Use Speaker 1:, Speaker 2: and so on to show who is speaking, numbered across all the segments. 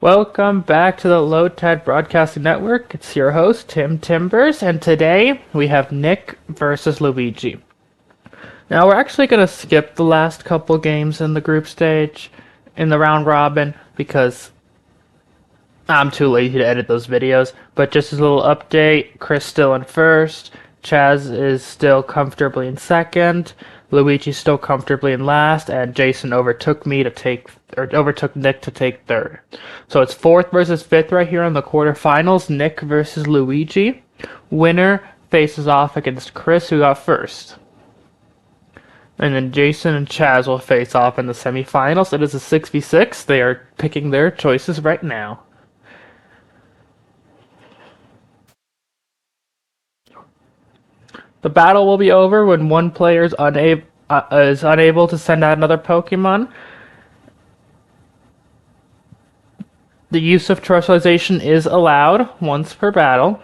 Speaker 1: Welcome back to the Low Tide Broadcasting Network. It's your host, Tim Timbers, and today we have Nick versus Luigi. Now, we're actually going to skip the last couple games in the group stage in the round robin because I'm too lazy to edit those videos. But just as a little update, Chris still in first, Chaz is still comfortably in second, Luigi's still comfortably in last, and Jason overtook Nick to take third. So it's fourth versus fifth right here in the quarterfinals. Nick versus Luigi. Winner faces off against Chris, who got first. And then Jason and Chaz will face off in the semifinals. It is a 6v6. They are picking their choices right now. The battle will be over when one player is unable to send out another Pokemon. The use of terrestrialization is allowed once per battle.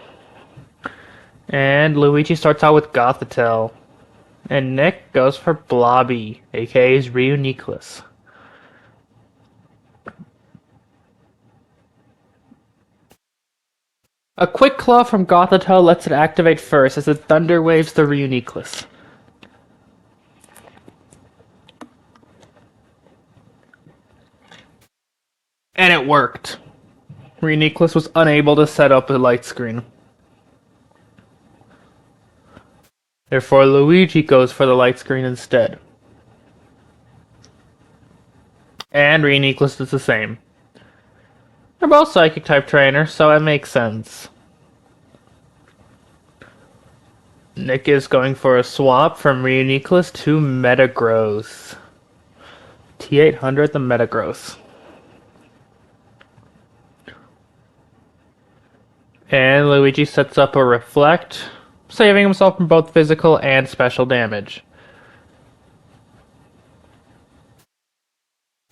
Speaker 1: And Luigi starts out with Gothitelle. And Nick goes for Blobby, aka Reuniclus. A quick claw from Gothitelle lets it activate first as it thunder waves the Reuniclus. And it worked. Reuniclus was unable to set up a light screen. Therefore, Luigi goes for the light screen instead. And Reuniclus does the same. They're both Psychic-type trainers, so it makes sense. Nick is going for a swap from Reuniclus to Metagross. T800 the Metagross. And Luigi sets up a Reflect, saving himself from both physical and special damage.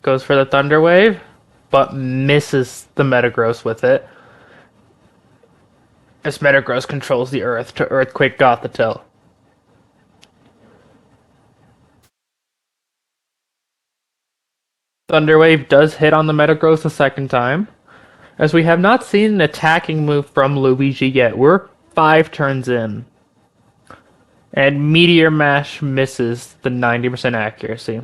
Speaker 1: Goes for the Thunder Wave, but misses the Metagross with it, as Metagross controls the Earth to Earthquake Gothitelle. Thunder Wave does hit on the Metagross a second time, as we have not seen an attacking move from Luigi yet. We're 5 turns in. And Meteor Mash misses the 90% accuracy.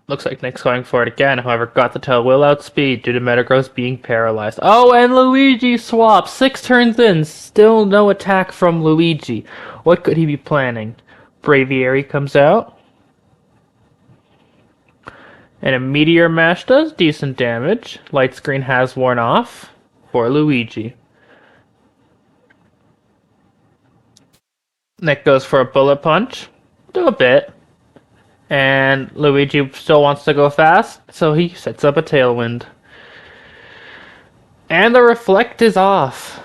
Speaker 1: Looks like Nick's going for it again, however, Gothitelle will outspeed due to Metagross being paralyzed. Oh, and Luigi swaps! 6 turns in, still no attack from Luigi. What could he be planning? Braviary comes out. And a Meteor Mash does decent damage. Light Screen has worn off for Luigi. Nick goes for a Bullet Punch. Do a bit. And Luigi still wants to go fast, so he sets up a Tailwind. And the Reflect is off.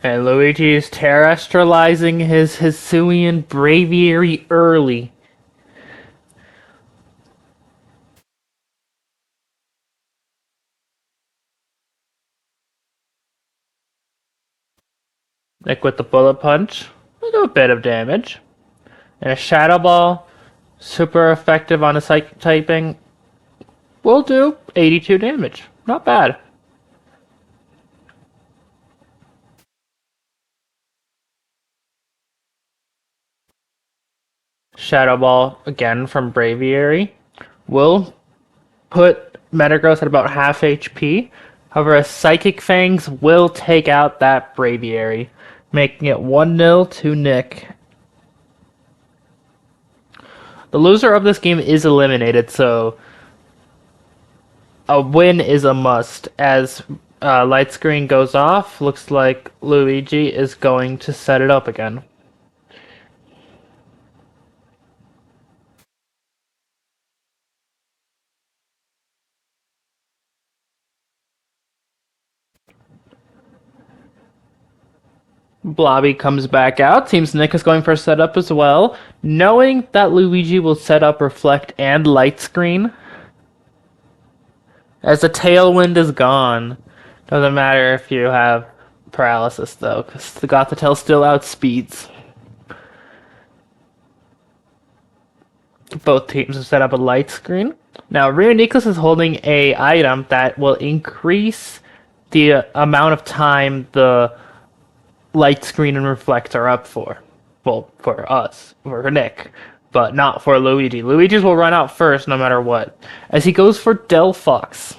Speaker 1: And Luigi is terrestrializing his Hisuian Braviary early. Nick with the Bullet Punch will do a bit of damage. And a Shadow Ball, super effective on a Psychic typing, will do 82 damage. Not bad. Shadow Ball, again from Braviary, will put Metagross at about half HP. However, a Psychic Fangs will take out that Braviary, making it 1-0 to Nick. The loser of this game is eliminated, so a win is a must. As light screen goes off, looks like Luigi is going to set it up again. Blobby comes back out. Seems Nick is going for a setup as well. Knowing that Luigi will set up Reflect and Light Screen, as the Tailwind is gone. Doesn't matter if you have Paralysis, though, because the Gothitelle still outspeeds. both teams have set up a light screen. Now, Reuniclus is holding a item that will increase the amount of time the light screen and reflect are up for. Well, for us, for Nick, but not for Luigi. Luigi's will run out first no matter what. As he goes for Delphox.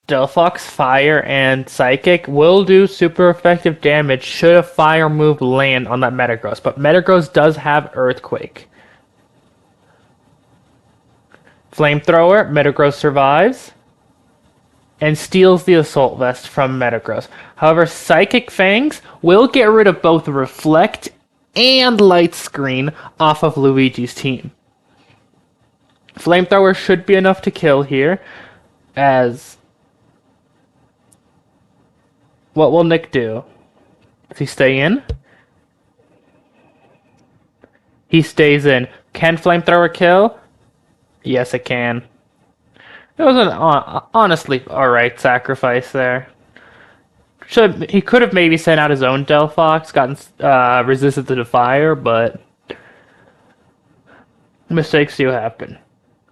Speaker 1: Delphox, Fire, and Psychic will do super effective damage should a Fire move land on that Metagross, but Metagross does have Earthquake. Flamethrower, Metagross survives, and steals the Assault Vest from Metagross. However, Psychic Fangs will get rid of both Reflect and Light Screen off of Luigi's team. Flamethrower should be enough to kill here, as... What will Nick do? Does he stay in? He stays in. Can Flamethrower kill? Yes, it can. It was an honestly alright sacrifice there. He could have maybe sent out his own Delphox, gotten resisted to the fire, but mistakes do happen.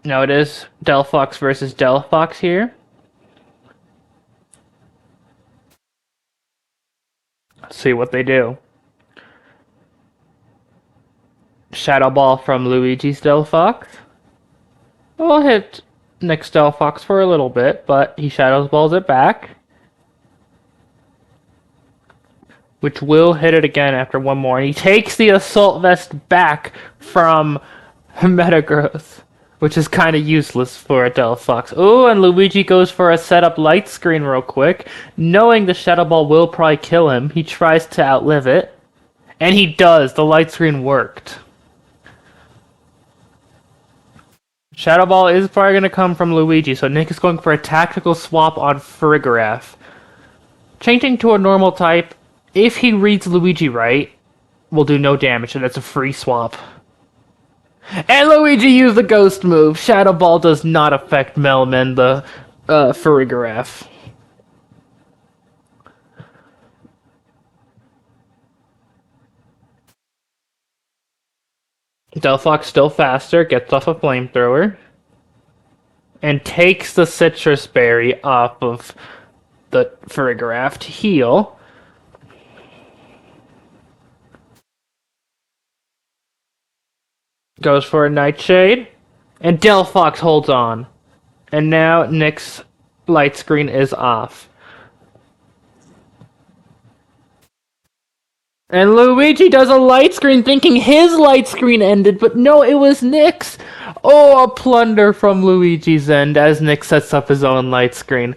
Speaker 1: Now it is Delphox versus Delphox here. Let's see what they do. Shadow Ball from Luigi's Delphox. We'll hit Nick's Delphox for a little bit, but he Shadow Balls it back. Which will hit it again after one more. And he takes the Assault Vest back from Metagross, which is kind of useless for a Delphox. Oh, and Luigi goes for a setup light screen real quick. Knowing the Shadow Ball will probably kill him, he tries to outlive it. And he does. The light screen worked. Shadow Ball is probably going to come from Luigi, so Nick is going for a tactical swap on Farigiraf. Changing to a normal type, if he reads Luigi right, will do no damage, and that's a free swap. And Luigi used the Ghost move. Shadow Ball does not affect Melman, the Farigiraf. Delphox still faster, gets off a Flamethrower, and takes the Citrus Berry off of the Farigiraf to heal. Goes for a Nightshade, and Delphox holds on. And now Nick's light screen is off. And Luigi does a light screen thinking his light screen ended, but no, it was Nick's. Oh, a plunder from Luigi's end as Nick sets up his own light screen.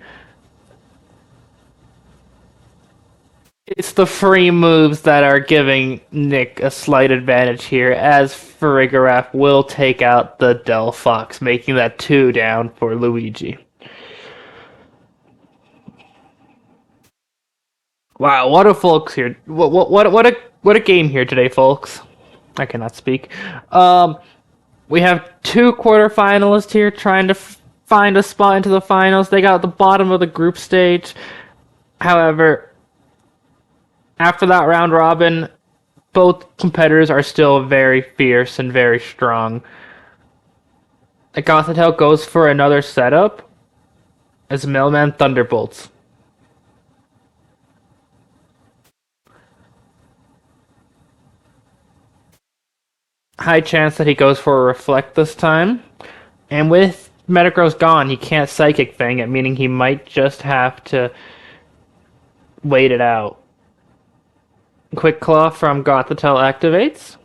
Speaker 1: It's the free moves that are giving Nick a slight advantage here, as Farigiraf will take out the Delphox, making that 2 down for Luigi. Wow, what a folks here! What a game here today, folks. I cannot speak. We have 2 quarterfinalists here trying to find a spot into the finals. They got the bottom of the group stage. However, after that round robin, both competitors are still very fierce and very strong. Gothitelle goes for another setup as Mailman Thunderbolts. High chance that he goes for a Reflect this time. And with Metagross gone, he can't Psychic Fang it, meaning he might just have to wait it out. Quick Claw from Gothitelle activates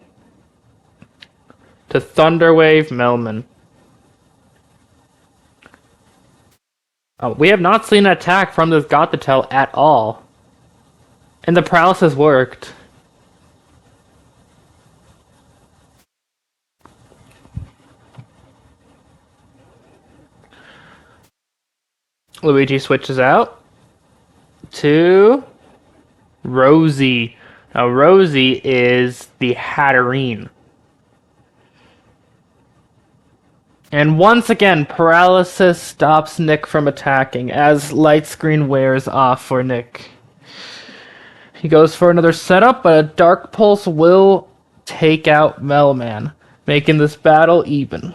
Speaker 1: to Thunder Wave Melman. Oh, we have not seen an attack from this Gothitelle at all. And the paralysis worked. Luigi switches out to Rosie. Now, Rosie is the Hatterene. And once again, paralysis stops Nick from attacking as light screen wears off for Nick. He goes for another setup, but a Dark Pulse will take out Melman, making this battle even.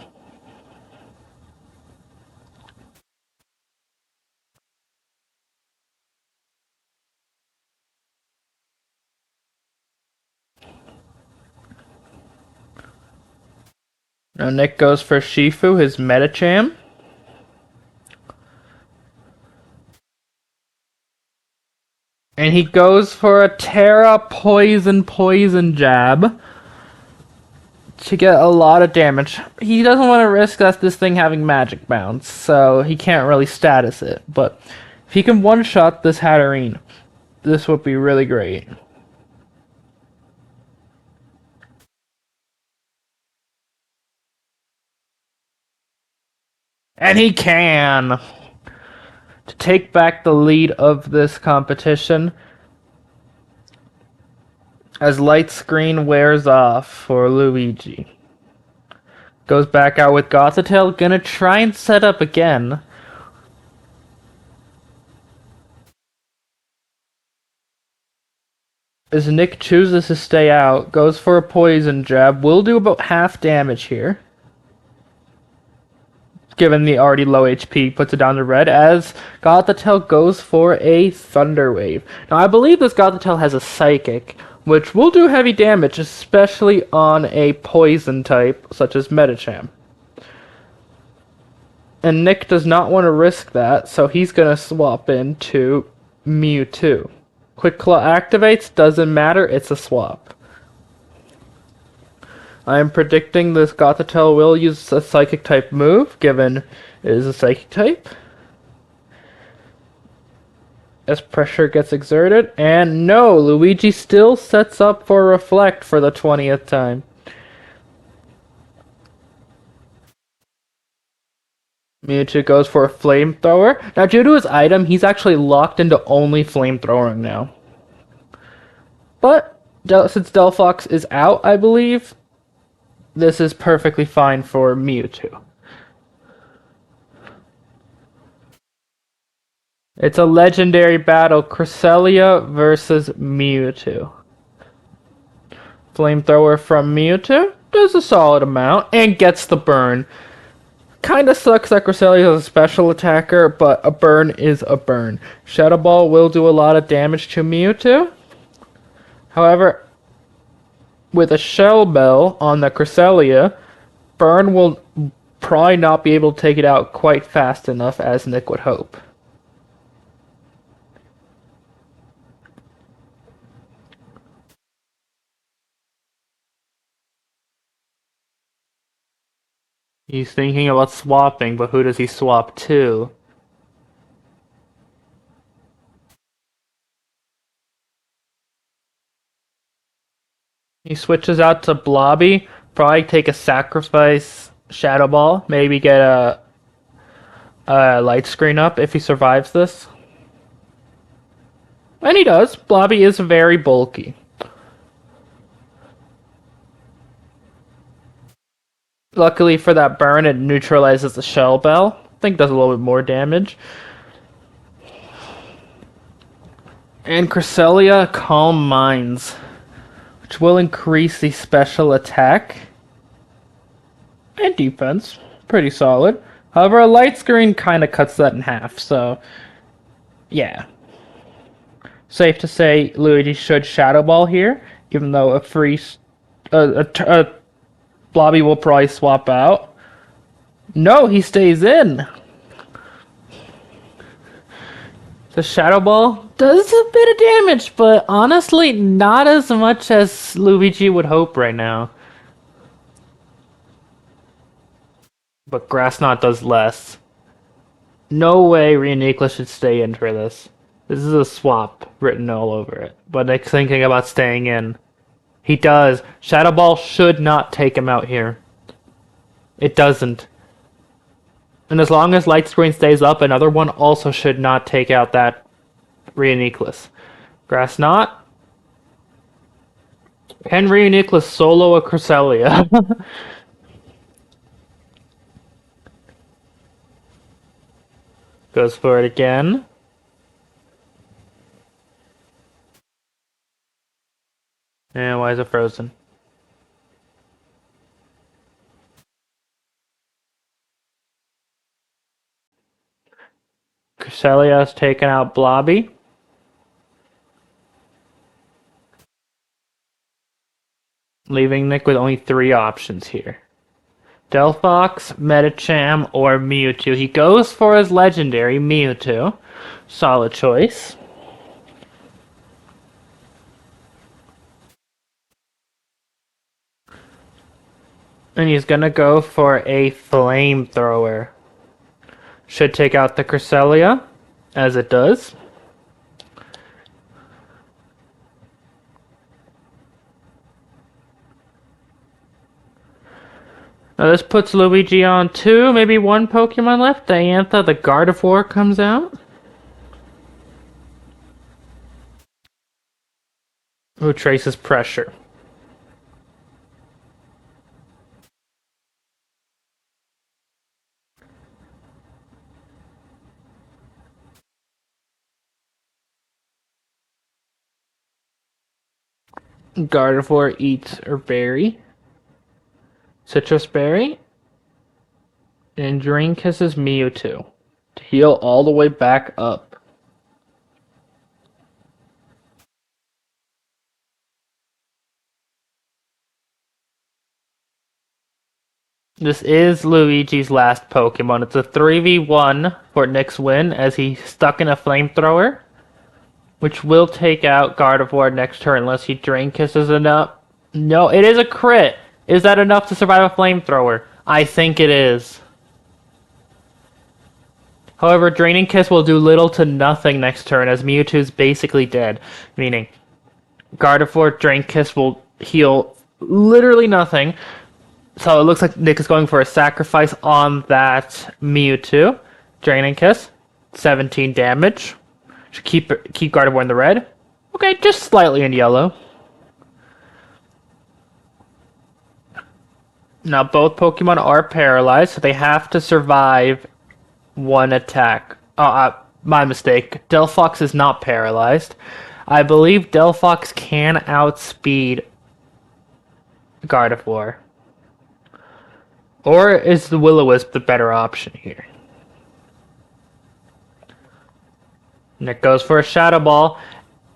Speaker 1: Now Nick goes for Shifu, his Medicham. And he goes for a Terra Poison jab to get a lot of damage. He doesn't want to risk this thing having magic bounce, so he can't really status it. But if he can one-shot this Hatterene, this would be really great. And he can! To take back the lead of this competition, as light screen wears off for Luigi. Goes back out with Gothitelle, gonna try and set up again. As Nick chooses to stay out, goes for a poison jab, will do about half damage here. Given the already low HP, puts it down to red as Gothitelle goes for a Thunder Wave. Now I believe this Gothitelle has a Psychic, which will do heavy damage, especially on a poison type such as Medicham. And Nick does not want to risk that, so he's going to swap into Mewtwo. Quick Claw activates, doesn't matter, it's a swap. I am predicting this Gothitelle will use a Psychic type move, given it is a Psychic type. As pressure gets exerted, and no, Luigi still sets up for Reflect for the 20th time. Mewtwo goes for a Flamethrower. Now, due to his item, he's actually locked into only Flamethrowing now. But, since Delphox is out, I believe, this is perfectly fine for Mewtwo. It's a legendary battle, Cresselia versus Mewtwo. Flamethrower from Mewtwo does a solid amount and gets the burn. Kinda sucks that Cresselia is a special attacker, but a burn is a burn. Shadow Ball will do a lot of damage to Mewtwo. However, with a Shell Bell on the Cresselia, burn will probably not be able to take it out quite fast enough as Nick would hope. He's thinking about swapping, but who does he swap to? He switches out to Blobby, probably take a sacrifice Shadow Ball, maybe get a light screen up if he survives this. And he does. Blobby is very bulky. Luckily for that burn, it neutralizes the Shell Bell. I think does a little bit more damage. And Cresselia Calm Minds, which will increase the special attack and defense. Pretty solid. However, a light screen kind of cuts that in half, so yeah. Safe to say Luigi should Shadow Ball here, even though a free Blobby will probably swap out. No, he stays in. The Shadow Ball does a bit of damage, but honestly, not as much as Luigi would hope right now. But Grass Knot does less. No way Reuniclus should stay in for this. This is a swap written all over it. But Nick's thinking about staying in. He does. Shadow Ball should not take him out here. It doesn't. And as long as Light Screen stays up, another one also should not take out that Reuniclus. Grass Knot. Can Reuniclus solo a Cresselia? Goes for it again. And why is it frozen? Cresselia taken out Blobby. Leaving Nick with only 3 options here. Delphox, Medicham, or Mewtwo. He goes for his legendary Mewtwo. Solid choice. And he's gonna go for a Flamethrower. Should take out the Cresselia, as it does. Now this puts Luigi on 2, maybe 1 Pokemon left. Diantha, the Gardevoir, comes out. Who traces pressure. Gardevoir eats a berry. Citrus Berry. And Drain Kisses Mewtwo. To heal all the way back up. This is Luigi's last Pokemon. It's a 3v1 for Nick's win as he's stuck in a Flamethrower, which will take out Gardevoir next turn unless he Drain Kisses enough. No, it is a crit. Is that enough to survive a Flamethrower? I think it is. However, Draining Kiss will do little to nothing next turn as Mewtwo's basically dead. Meaning, Gardevoir Drain Kiss will heal literally nothing. So it looks like Nick is going for a sacrifice on that Mewtwo. Draining Kiss. 17 damage. Should keep Gardevoir in the red. Okay, just slightly in yellow. Now both Pokemon are paralyzed, so they have to survive 1 attack. My mistake. Delphox is not paralyzed. I believe Delphox can outspeed Gardevoir. Or is the Will-O-Wisp the better option here? Nick goes for a Shadow Ball.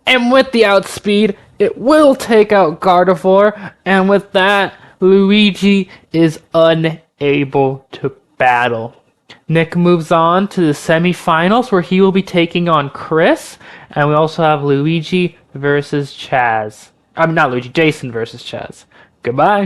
Speaker 1: And with the outspeed, it will take out Gardevoir. And with that, Luigi is unable to battle. Nick moves on to the semifinals where he will be taking on Chris. And we also have Luigi versus Chaz. Not Luigi, Jason versus Chaz. Goodbye.